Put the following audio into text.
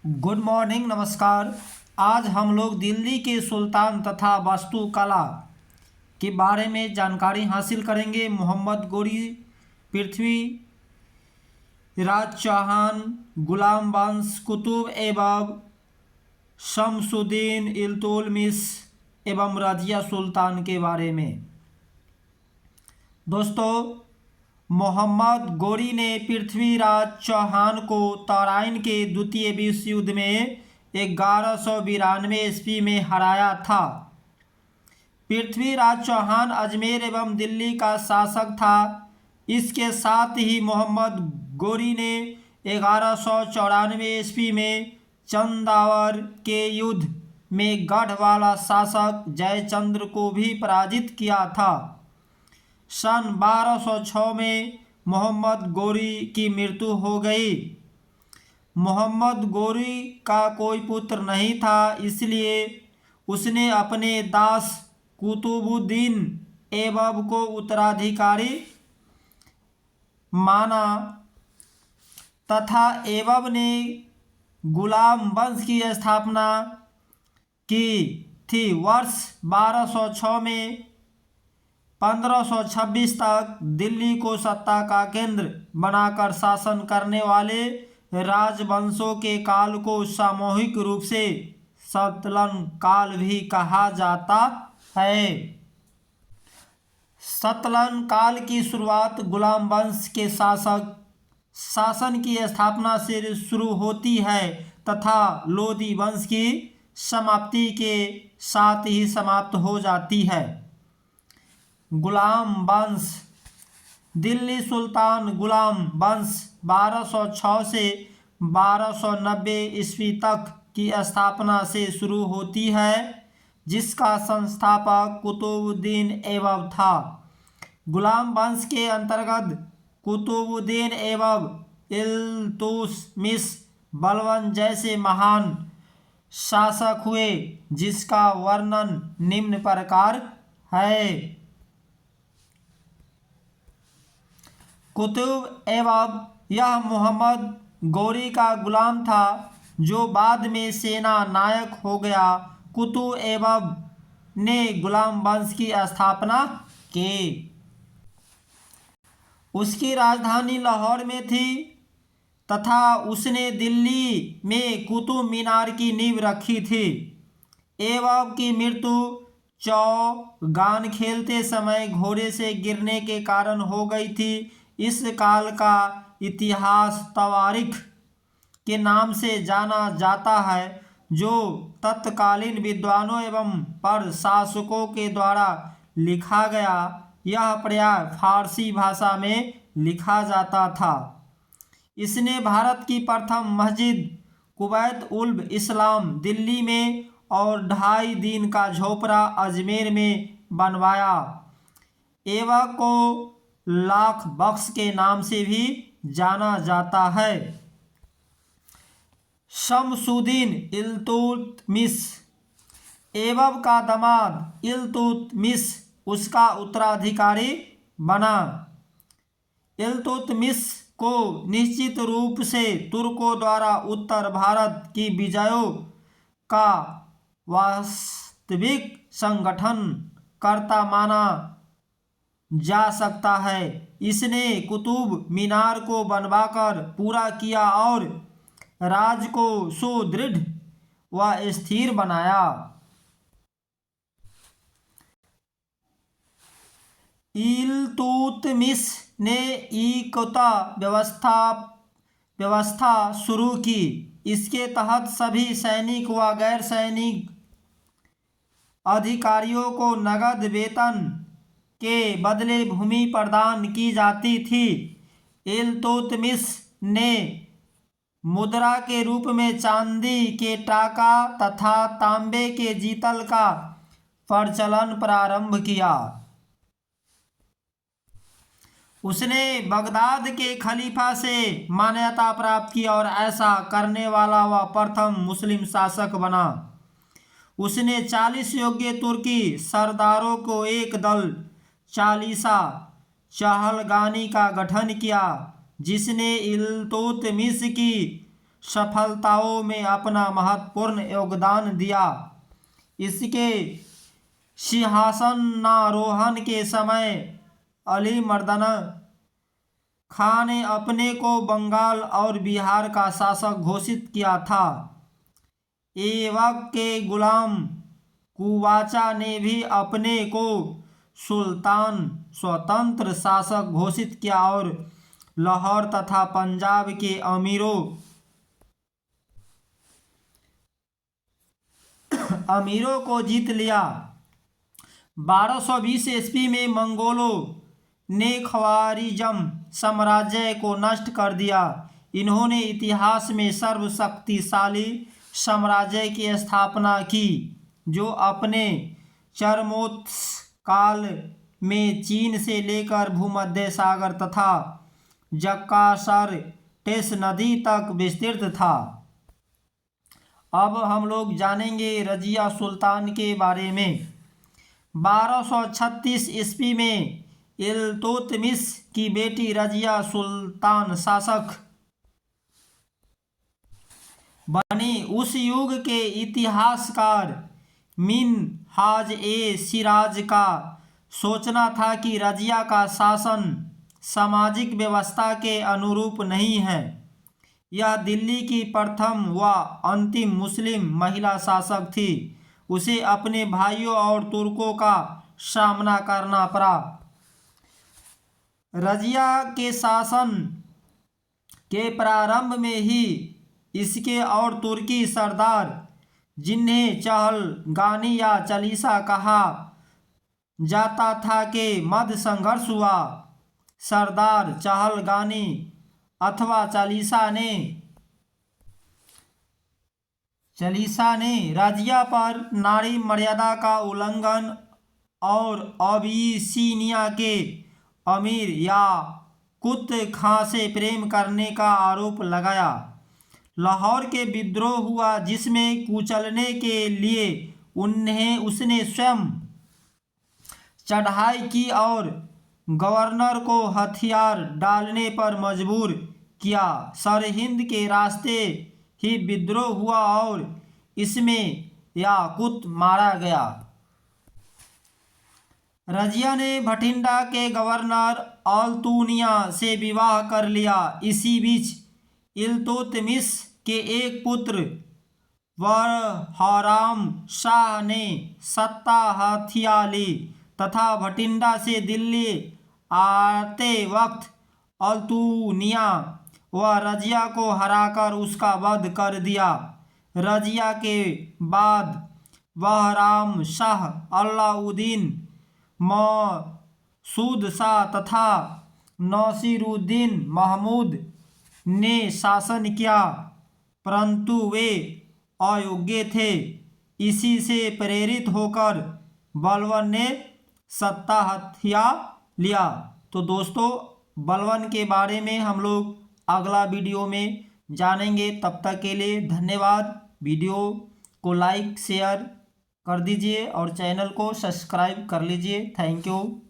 Good morning, नमस्कार। आज हम लोग दिल्ली के सुल्तान तथा वास्तुकला के बारे में जानकारी हासिल करेंगे। मोहम्मद गोरी, पृथ्वी राज चौहान, गुलाम वंश, कुतुब ऐबक, शमसुद्दीन इल्तुतमिश एवं रजिया सुल्तान के बारे में। दोस्तों, मोहम्मद गोरी ने पृथ्वीराज चौहान को तराइन के द्वितीय विश्व युद्ध में 1192 ईस्वी में हराया था। पृथ्वीराज चौहान अजमेर एवं दिल्ली का शासक था। इसके साथ ही मोहम्मद गोरी ने 1194 ईस्वी में चंदावर के युद्ध में गढ़वाला शासक जयचंद्र को भी पराजित किया था। सन 1206 में मोहम्मद गोरी की मृत्यु हो गई। मोहम्मद गोरी का कोई पुत्र नहीं था, इसलिए उसने अपने दास कुतुबुद्दीन ऐबक को उत्तराधिकारी माना तथा ऐबक ने गुलाम वंश की स्थापना की थी। वर्ष 1206 में 1526 तक दिल्ली को सत्ता का केंद्र बनाकर शासन करने वाले राजवंशों के काल को सामूहिक रूप से सतलन काल भी कहा जाता है। सतलन काल की शुरुआत गुलाम वंश के शासन की स्थापना से शुरू होती है तथा लोदी वंश की समाप्ति के साथ ही समाप्त हो जाती है। गुलाम वंश। दिल्ली सुल्तान गुलाम वंश 1206 से 1290 ईस्वी तक की स्थापना से शुरू होती है, जिसका संस्थापक कुतुबुद्दीन ऐबक था। गुलाम वंश के अंतर्गत कुतुबुद्दीन ऐबक, इल्तुतमिश, बलबन जैसे महान शासक हुए, जिसका वर्णन निम्न प्रकार है। कुतुब ऐबक यह मोहम्मद गोरी का गुलाम था, जो बाद में सेना नायक हो गया। कुतुब ऐबक ने गुलाम वंश की स्थापना की। उसकी राजधानी लाहौर में थी तथा उसने दिल्ली में कुतुब मीनार की नींव रखी थी। ऐबक की मृत्यु चौगान खेलते समय घोड़े से गिरने के कारण हो गई थी। इस काल का इतिहास तवारीख के नाम से जाना जाता है, जो तत्कालीन विद्वानों एवं प्रशासकों के द्वारा लिखा गया। यह प्रायः फारसी भाषा में लिखा जाता था। इसने भारत की प्रथम मस्जिद कुबैत उल इस्लाम दिल्ली में और 2.5 दिन का झोपड़ा अजमेर में बनवाया। ऐबक को लाख बख्श के नाम से भी जाना जाता है। शमसुद्दीन इल्तुतमिश। ऐबक का दामाद इल्तुतमिश उसका उत्तराधिकारी बना। इल्तुतमिश को निश्चित रूप से तुर्कों द्वारा उत्तर भारत की विजयों का वास्तविक संगठन कर्ता माना जा सकता है। इसने कुतुब मीनार को बनवाकर पूरा किया और राज्य को सुदृढ़ व स्थिर बनाया। इल्तुतमिश ने इक्ता व्यवस्था शुरू की। इसके तहत सभी सैनिक व गैर सैनिक अधिकारियों को नगद वेतन के बदले भूमि प्रदान की जाती थी। इल्तुतमिश ने मुद्रा के रूप में चांदी के टाका तथा तांबे के जीतल का प्रचलन प्रारंभ किया। उसने बगदाद के खलीफा से मान्यता प्राप्त की और ऐसा करने वाला वह प्रथम मुस्लिम शासक बना। उसने 40 योग्य तुर्की सरदारों को एक दल चालीसा चहलगानी का गठन किया, जिसने इल्तुतमिश की सफलताओं में अपना महत्वपूर्ण योगदान दिया। इसके सिंहासनारोहण के समय अली मर्दाना खां ने अपने को बंगाल और बिहार का शासक घोषित किया था। ऐबक के गुलाम कुबाचा ने भी अपने को सुल्तान स्वतंत्र शासक घोषित किया और लाहौर तथा पंजाब के अमीरों को जीत लिया। 1220 ईस्वी में मंगोलों ने ख्वारिज़म साम्राज्य को नष्ट कर दिया। इन्होंने इतिहास में सर्वशक्तिशाली साम्राज्य की स्थापना की, जो अपने चरमोत्कर्ष काल में चीन से लेकर भूमध्य सागर तथा जकार्साटेस नदी तक विस्तृत था। अब हम लोग जानेंगे रजिया सुल्तान के बारे में। 1236 ईस्वी में इल्तुतमिश की बेटी रजिया सुल्तान शासक बनी। उस युग के इतिहासकार मिनहाज-ए-सिराज का सोचना था कि रजिया का शासन सामाजिक व्यवस्था के अनुरूप नहीं है। यह दिल्ली की प्रथम व अंतिम मुस्लिम महिला शासक थी। उसे अपने भाइयों और तुर्कों का सामना करना पड़ा। रजिया के शासन के प्रारंभ में ही इसके और तुर्की सरदार, जिन्हें चहलगानी या चालीसा कहा जाता था, के मध्य संघर्ष हुआ। सरदार चहलगानी अथवा चालीसा ने रजिया पर नारी मर्यादा का उल्लंघन और अबिसिनिया के अमीर याकुत खां से प्रेम करने का आरोप लगाया। लाहौर के विद्रोह हुआ, जिसमें कुचलने के लिए उसने स्वयं चढ़ाई की और गवर्नर को हथियार डालने पर मजबूर किया। सरहिंद के रास्ते ही विद्रोह हुआ और इसमें याकुत मारा गया। रजिया ने भटिंडा के गवर्नर अल्तुनिया से विवाह कर लिया। इसी बीच इल्तुतमिश के एक पुत्र बहराम शाह ने सत्ता हथिया ली तथा भटिंडा से दिल्ली आते वक्त अल्तुनिया व रजिया को हराकर उसका वध कर दिया। रजिया के बाद बहराम शाह अलाउद्दीन मसूद शाह तथा नासिरुद्दीन महमूद ने शासन किया, परंतु वे अयोग्य थे। इसी से प्रेरित होकर बलबन ने सत्ता हथिया लिया। तो दोस्तों, बलबन के बारे में हम लोग अगला वीडियो में जानेंगे। तब तक के लिए धन्यवाद। वीडियो को लाइक शेयर कर दीजिए और चैनल को सब्सक्राइब कर लीजिए। Thank you.